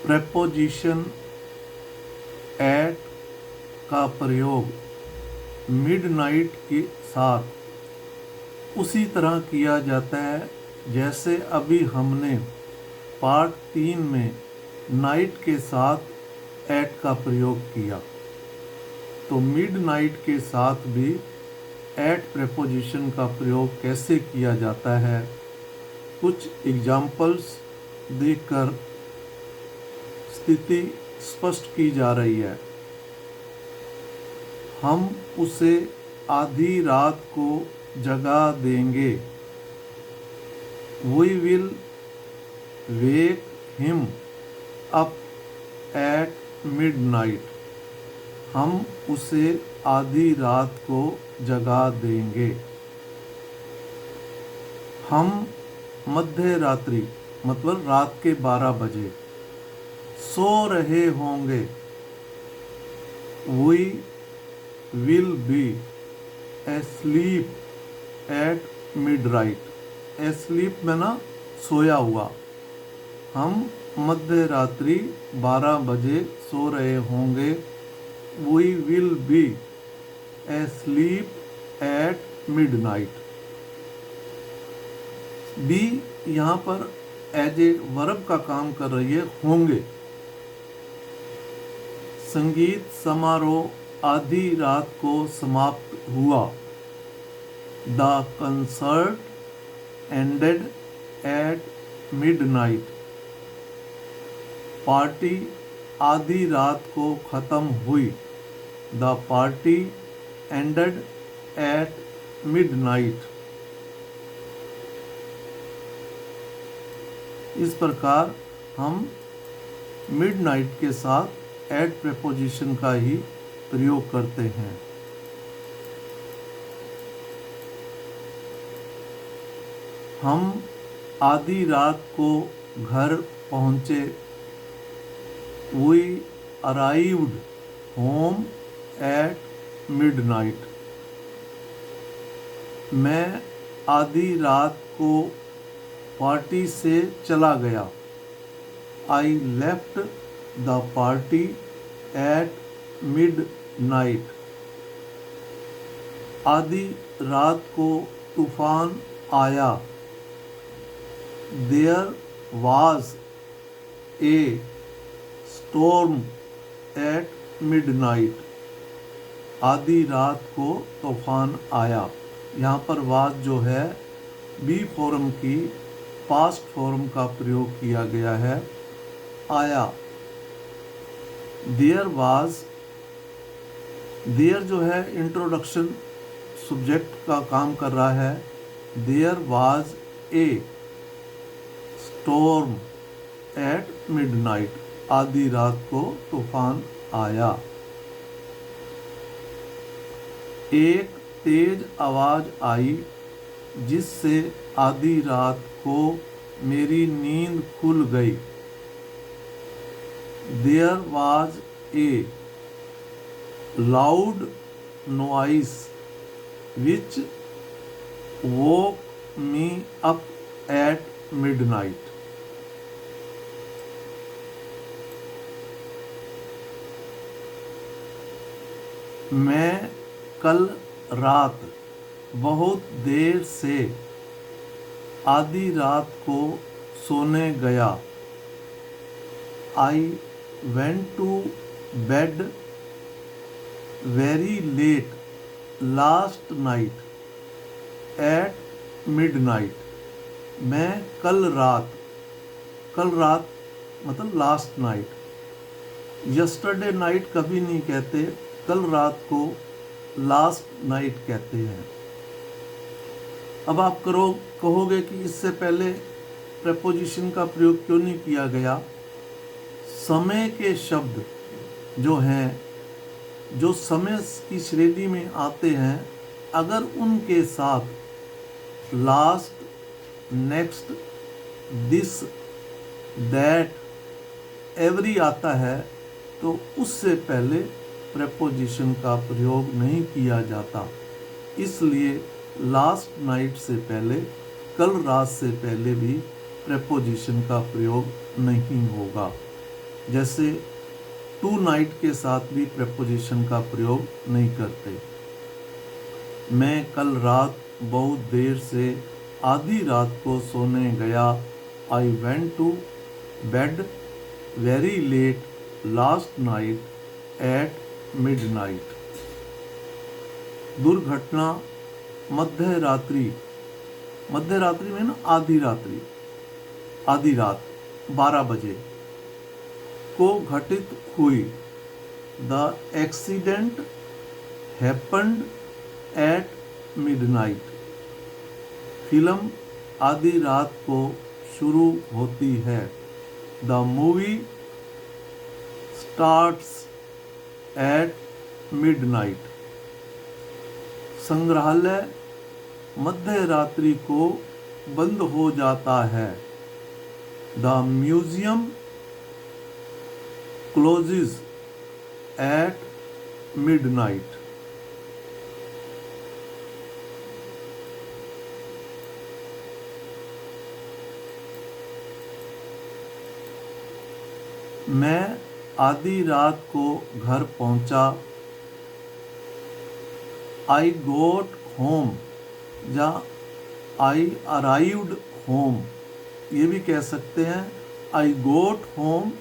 Preposition eight का प्रयोग midnight के साथ उसी तरह किया जाता है जैसे अभी हमने पार्ट 3 में नाइट के साथ एट का प्रयोग किया। तो मिडनाइट के साथ भी एट प्रेपोजिशन का प्रयोग कैसे किया जाता है, कुछ एग्जाम्पल्स देखकर स्थिति स्पष्ट की जा रही है। हम उसे आधी रात को जगा देंगे। We will wake him up at midnight. हम उसे आधी रात को जगा देंगे। हम मध्य रात्रि मतलब रात के 12 बजे सो रहे होंगे। We will be asleep at midnight. asleep में ना सोया हुआ। हम मध्य रात्रि 12 बजे सो रहे होंगे। We will be asleep at midnight. Be यहाँ पर एज ए वर्ब का काम कर रही है, होंगे। संगीत समारोह आधी रात को समाप्त हुआ। The concert ended at midnight. Party आधी रात को ख़त्म हुई। The party ended at midnight. इस प्रकार हम मिडनाइट के साथ एट प्रेपोजिशन का ही प्रयोग करते हैं। हम आधी रात को घर पहुँचे। We arrived home at midnight. मैं आधी रात को पार्टी से चला गया। I left the party at midnight. आधी रात को तूफान आया। There was a storm at midnight. आधी रात को तूफान आया। यहाँ पर वाज जो है बी फॉर्म की पास्ट फॉर्म का प्रयोग किया गया है। आया। देयर वाज, देयर जो है इंट्रोडक्शन सब्जेक्ट का काम कर रहा है। There was a storm at midnight. आधी रात को तूफान आया। एक तेज आवाज आई जिससे आधी रात को मेरी नींद खुल गई। There was a loud noise which woke me up at midnight. मैं कल रात बहुत देर से आधी रात को सोने गया। I went to bed very late last night at midnight. मैं कल रात मतलब लास्ट नाइट। यस्टरडे नाइट कभी नहीं कहते, कल रात को लास्ट नाइट कहते हैं। अब आप कहोगे कि इससे पहले प्रेपोजिशन का प्रयोग क्यों नहीं किया गया। समय के शब्द जो हैं, जो समय की श्रेणी में आते हैं, अगर उनके साथ last, next, this, that, every आता है तो उससे पहले प्रेपोजिशन का प्रयोग नहीं किया जाता। इसलिए लास्ट नाइट से पहले कल रात से पहले भी प्रेपोजिशन का प्रयोग नहीं होगा। जैसे टू नाइट के साथ भी प्रेपोजिशन का प्रयोग नहीं करते। मैं कल रात बहुत देर से आधी रात को सोने गया। I went to bed very late last night at midnight. दुर्घटना मध्य रात्रि, मध्य रात्रि में ना आधी रात्रि, आधी रात 12 बजे को घटित हुई। The accident happened at midnight. Film आधी रात को शुरू होती है। The movie starts at midnight. संग्रहालय मध्य रात्रि को बंद हो जाता है। The museum closes at midnight. मैं आधी रात को घर पहुंचा। आई गोट होम या आई अराइव्ड होम, ये भी कह सकते हैं। आई गोट होम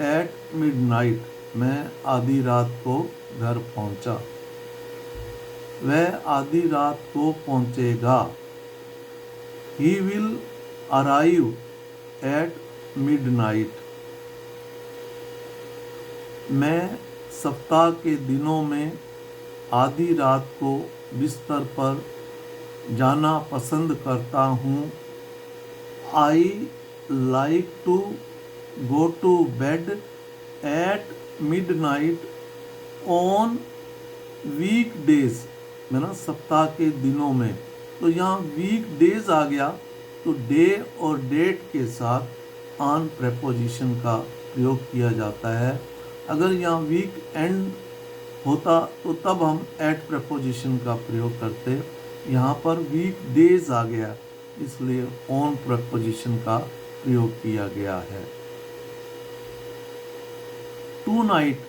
एट मिडनाइट, मैं आधी रात को घर पहुंचा। वह आधी रात को पहुंचेगा। He will arrive at midnight. मैं सप्ताह के दिनों में आधी रात को बिस्तर पर जाना पसंद करता हूँ। I like to go to bed at midnight on weekdays. मैं ना सप्ताह के दिनों में, तो यहाँ वीक डेज आ गया, तो डे और डेट के साथ ऑन प्रेपोजिशन का प्रयोग किया जाता है। अगर यहाँ वीक एंड होता तो तब हम एट प्रेपोजिशन का प्रयोग करते। यहाँ पर वीक डेज आ गया, इसलिए ऑन प्रेपोजिशन का प्रयोग किया गया है। टू नाइट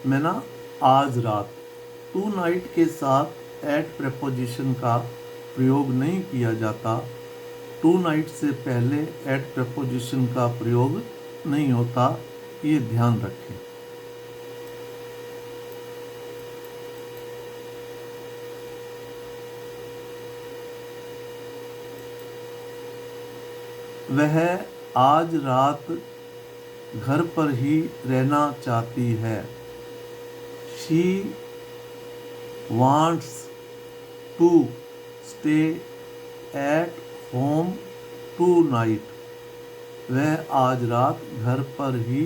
में ना आज रात, टू नाइट के साथ एट प्रेपोजिशन का प्रयोग नहीं किया जाता। टू नाइट से पहले एट प्रेपोजिशन का प्रयोग नहीं होता, ये ध्यान रखें। वह आज रात घर पर ही रहना चाहती है। She wants to stay at home tonight. वह आज रात घर पर ही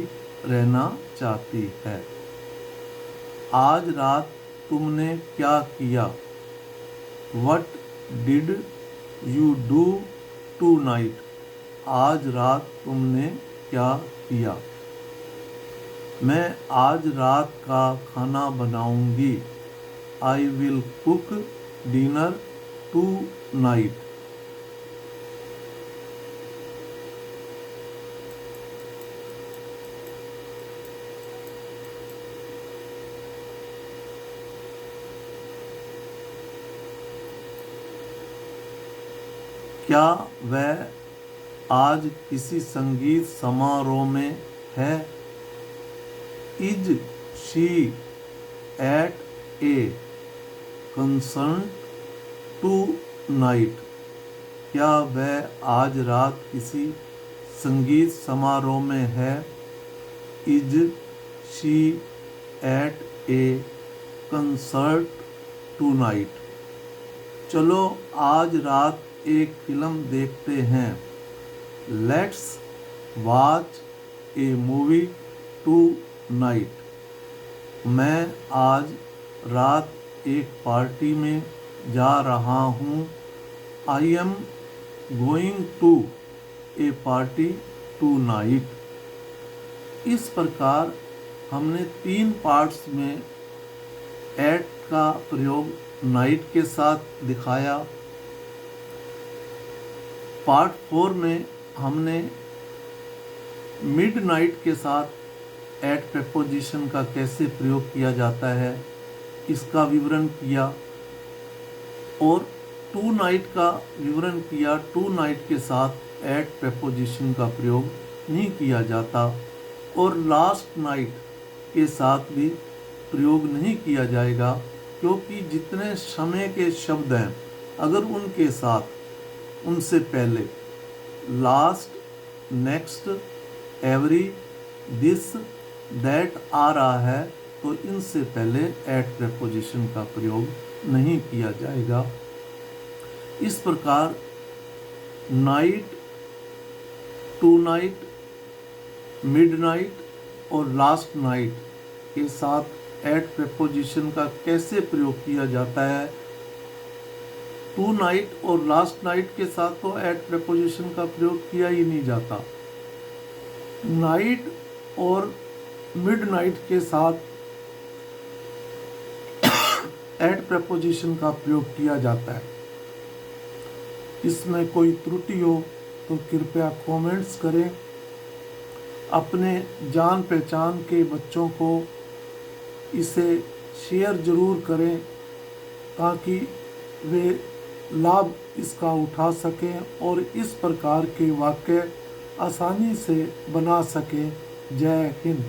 रहना चाहती है। आज रात तुमने क्या किया? What did you do tonight? आज रात तुमने क्या किया? मैं आज रात का खाना बनाऊंगी। I will cook dinner tonight. क्या वह आज किसी संगीत समारोह में है? Is she at a concert tonight? क्या वह आज रात किसी संगीत समारोह में है? Is she at a concert tonight? चलो आज रात एक फिल्म देखते हैं। Let's watch a movie tonight. मैं आज रात एक पार्टी में जा रहा हूँ। I am going to a party to night. इस प्रकार हमने 3 पार्ट्स में एट का प्रयोग नाइट के साथ दिखाया। पार्ट 4 में हमने मिडनाइट के साथ एट प्रेपोजिशन का कैसे प्रयोग किया जाता है इसका विवरण किया, और टू नाइट का विवरण किया। टू नाइट के साथ एट प्रेपोजिशन का प्रयोग नहीं किया जाता, और लास्ट नाइट के साथ भी प्रयोग नहीं किया जाएगा, क्योंकि जितने समय के शब्द हैं अगर उनके साथ उनसे पहले last, next, every, this, that आ रहा है तो इनसे पहले एट प्रेपोजिशन का प्रयोग नहीं किया जाएगा। इस प्रकार नाइट, टू नाइट, मिडनाइट और लास्ट नाइट के साथ एट प्रेपोजिशन का कैसे प्रयोग किया जाता है। टू नाइट और लास्ट नाइट के साथ तो एट प्रेपोजिशन का प्रयोग किया ही नहीं जाता। नाइट और मिडनाइट के साथ एट प्रेपोजिशन का प्रयोग किया जाता है। इसमें कोई त्रुटि हो तो कृपया कमेंट्स करें। अपने जान पहचान के बच्चों को इसे शेयर ज़रूर करें ताकि वे लाभ इसका उठा सकें और इस प्रकार के वाक्य आसानी से बना सकें। जय हिंद।